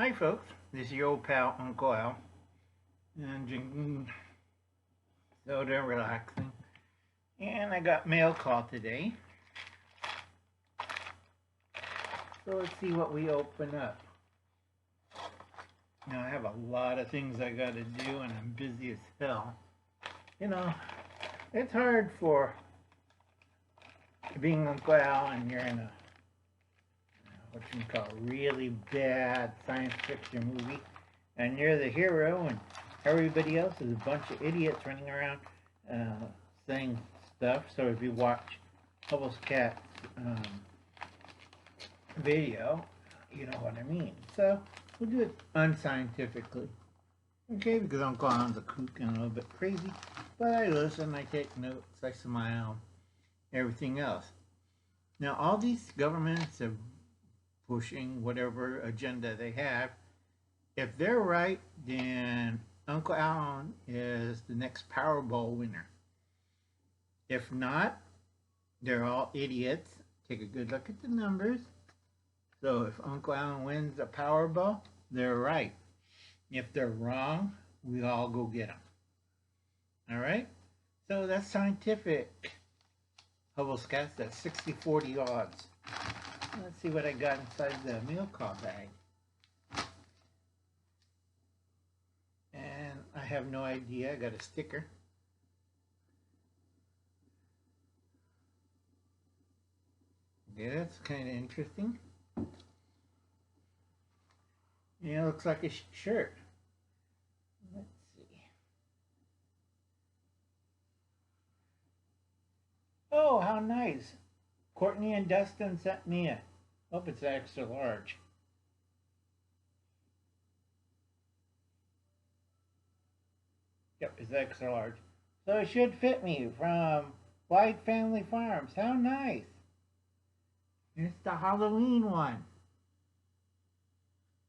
Hi folks, this is your old pal Uncle Al, and drinking soda and relaxing. And I got mail call today, so let's see what we open up. Now I have a lot of things I gotta do and I'm busy as hell. You know, it's hard for being Uncle Al and you're in a what you call really bad science fiction movie, and you're the hero, and everybody else is a bunch of idiots running around saying stuff. So if you watch Hubble's Cat's video, you know what I mean. So we'll do it unscientifically, okay? Because Uncle Al's a kook and a little bit crazy, but I listen, I take notes, I smile, everything else. Now all these governments have pushing whatever agenda they have. If they're right, then Uncle Alan is the next Powerball winner. If not, they're all idiots. Take a good look at the numbers. So if Uncle Alan wins a Powerball, they're right. If they're wrong, we all go get them. All right? So that's scientific. Hubble's Cats, that's 60-40 odds. Let's see what I got inside the mail call bag. And I have no idea. I got a sticker. Okay, that's kind of interesting. Yeah, it looks like a shirt. Let's see. Oh, how nice. Cortney and Dustin sent me a, hope it's extra large. Yep, it's extra large. So it should fit me from Whyde Family Farms. How nice. It's the Halloween one.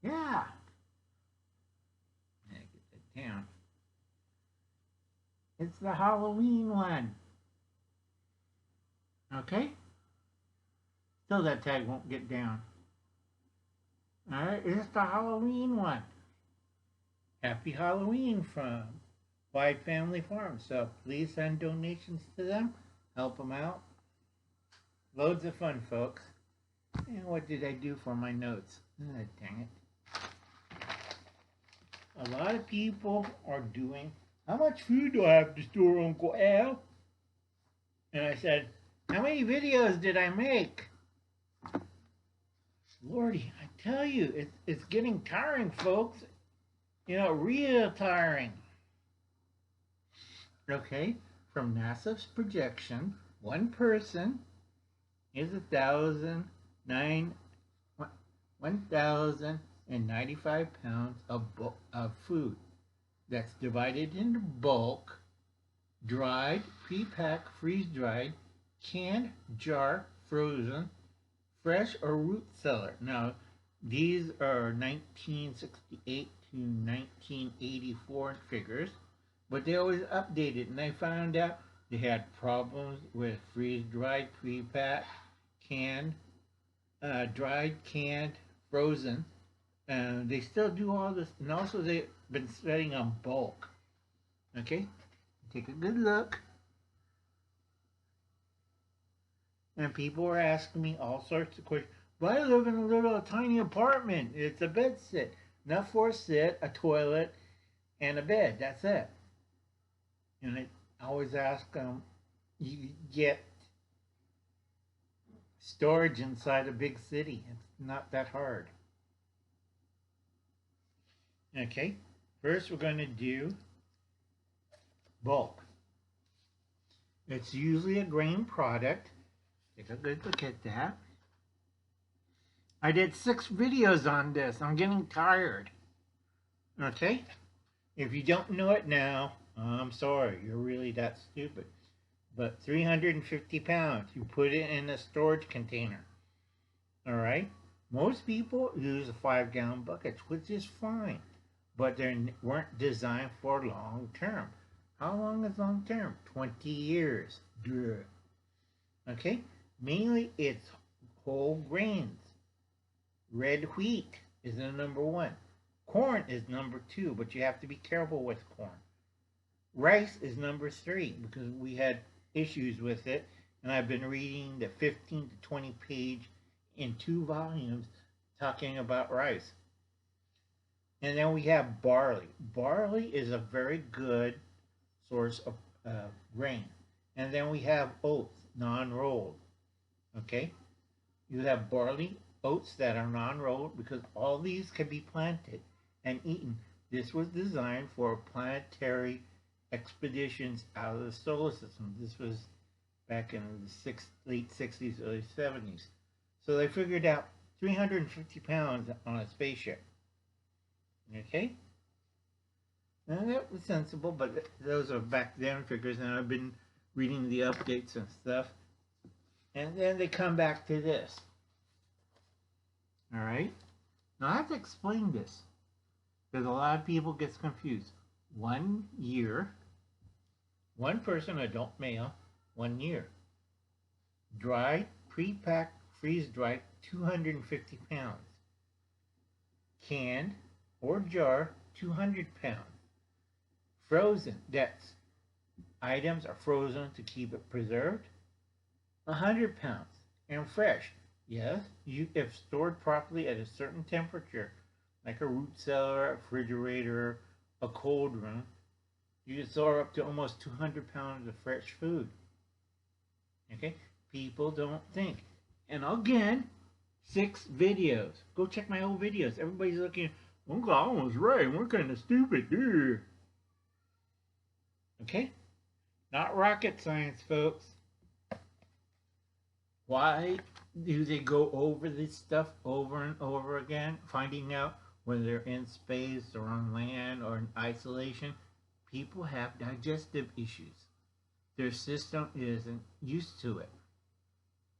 Yeah. Get that down. It's the Halloween one. Okay? So that tag won't get down. Alright, it's the Halloween one. Happy Halloween from Whyde Family Farms. So please send donations to them. Help them out. Loads of fun, folks. And what did I do for my notes? Oh, dang it. A lot of people are doing, how much food do I have to store, Uncle Al? And I said, how many videos did I make? Lordy, I tell you, it's getting tiring, folks. You know, real tiring. Okay, from NASA's projection, one person is 1,095 pounds of food. That's divided into bulk, dried, pre-packed, freeze-dried, canned, jar, frozen, fresh or root cellar. Now, these are 1968 to 1984 figures, but they always update it. And I found out they had problems with freeze-dried, pre-packed, canned, dried, canned, frozen. They still do all this, and also they've been studying on bulk. Okay, take a good look. And people are asking me all sorts of questions. But I live in a little tiny apartment. It's a bed sit. Enough for a sit, a toilet, and a bed. That's it. And I always ask them, you get storage inside a big city. It's not that hard. Okay, first we're going to do bulk. It's usually a grain product. Take a good look at that. I did 6 videos on this. I'm getting tired. Okay? If you don't know it now, I'm sorry. You're really that stupid. But 350 pounds. You put it in a storage container. Alright? Most people use 5-gallon buckets, which is fine. But they weren't designed for long term. How long is long term? 20 years. Duh. Okay? Mainly it's whole grains, red wheat, is the number one. Corn is number two, but you have to be careful with corn. Rice is number three because we had issues with it, and I've been reading the 15 to 20 page in 2 volumes talking about rice. And then we have barley. Barley is a very good source of grain. And then we have oats, non-rolled. Okay? You have barley, oats that are non-rolled because all these can be planted and eaten. This was designed for planetary expeditions out of the solar system. This was back in the late 60s, early 70s. So they figured out 350 pounds on a spaceship. Okay? And that was sensible, but those are back then figures, and I've been reading the updates and stuff. And then they come back to this. Alright? Now I have to explain this, because a lot of people get confused. 1 year, one person, adult male, 1 year. Dried, pre-packed, freeze-dried, 250 pounds. Canned or jar, 200 pounds. Frozen, that's items are frozen to keep it preserved, 100 pounds. And fresh, yes, if stored properly at a certain temperature, like a root cellar, a refrigerator, a cold room, you can store up to almost 200 pounds of fresh food. Okay? People don't think. And again, 6 videos. Go check my old videos. Everybody's looking, Uncle Alan was right. We're kind of stupid, dude. Okay? Not rocket science, folks. Why do they go over this stuff over and over again, finding out when they're in space or on land or in isolation? People have digestive issues. Their system isn't used to it.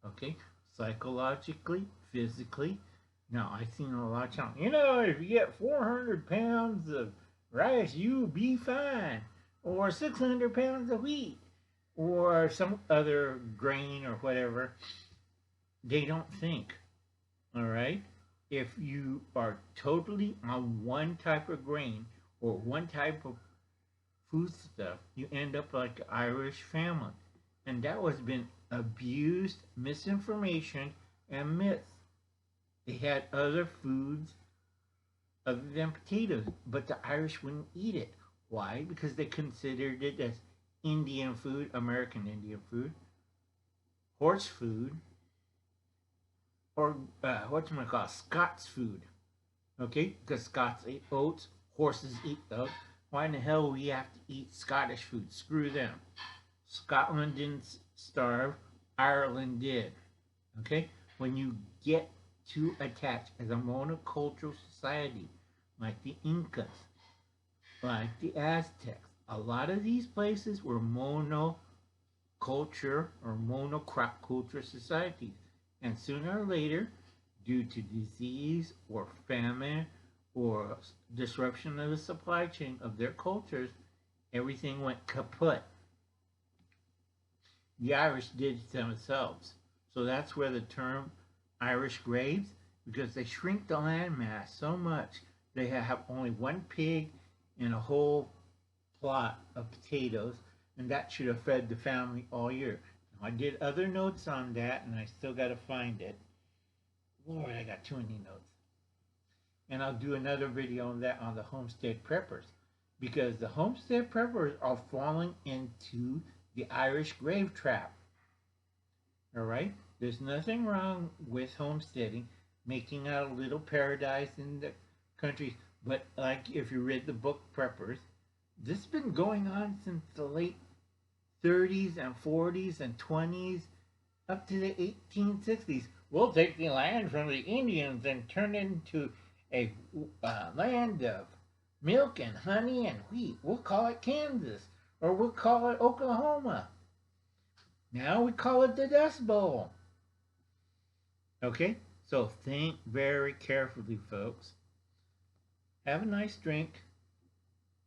Okay? Psychologically, physically. Now, I've seen a lot of channels. You know, if you get 400 pounds of rice, you'll be fine. Or 600 pounds of wheat. Or some other grain or whatever. They don't think. Alright? If you are totally on one type of grain or one type of food stuff, you end up like an Irish family. And that has been abused, misinformation, and myths. They had other foods other than potatoes, but the Irish wouldn't eat it. Why? Because they considered it as Indian food, American Indian food, horse food, or Scots food. Okay? Because Scots eat oats, horses eat those. Why in the hell do we have to eat Scottish food? Screw them. Scotland didn't starve, Ireland did. Okay? When you get too attached as a monocultural society, like the Incas, like the Aztecs, a lot of these places were monoculture or monocrop culture societies. And sooner or later, due to disease or famine or disruption of the supply chain of their cultures, everything went kaput. The Irish did it themselves. So that's where the term Irish graves, because they shrink the land mass so much, they have only one pig and a whole plot of potatoes, and that should have fed the family all year. Now, I did other notes on that, and I still got to find it. Lord, I got too many notes. And I'll do another video on that on the Homestead Preppers, because the Homestead Preppers are falling into the Irish grave trap. Alright? There's nothing wrong with homesteading, making out a little paradise in the country. But like if you read the book Preppers, this has been going on since the late 30s and 40s and 20s up to the 1860s. We'll take the land from the Indians and turn it into a land of milk and honey and wheat. We'll call it Kansas, or we'll call it Oklahoma. Now we call it the Dust Bowl. Okay, so think very carefully, folks. Have a nice drink,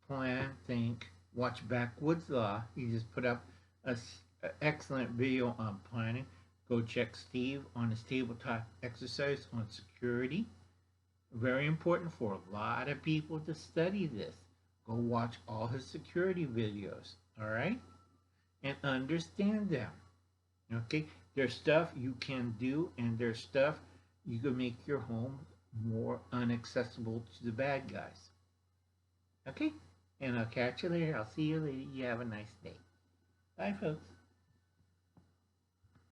plan, think, watch Backwoods Law. He just put up an excellent video on planning. Go check Steve on his tabletop exercise on security. Very important for a lot of people to study this. Go watch all his security videos, all right? And understand them, okay? There's stuff you can do, and there's stuff you can make your home more inaccessible to the bad guys. Okay? And I'll catch you later. I'll see you later. You have a nice day. Bye, folks.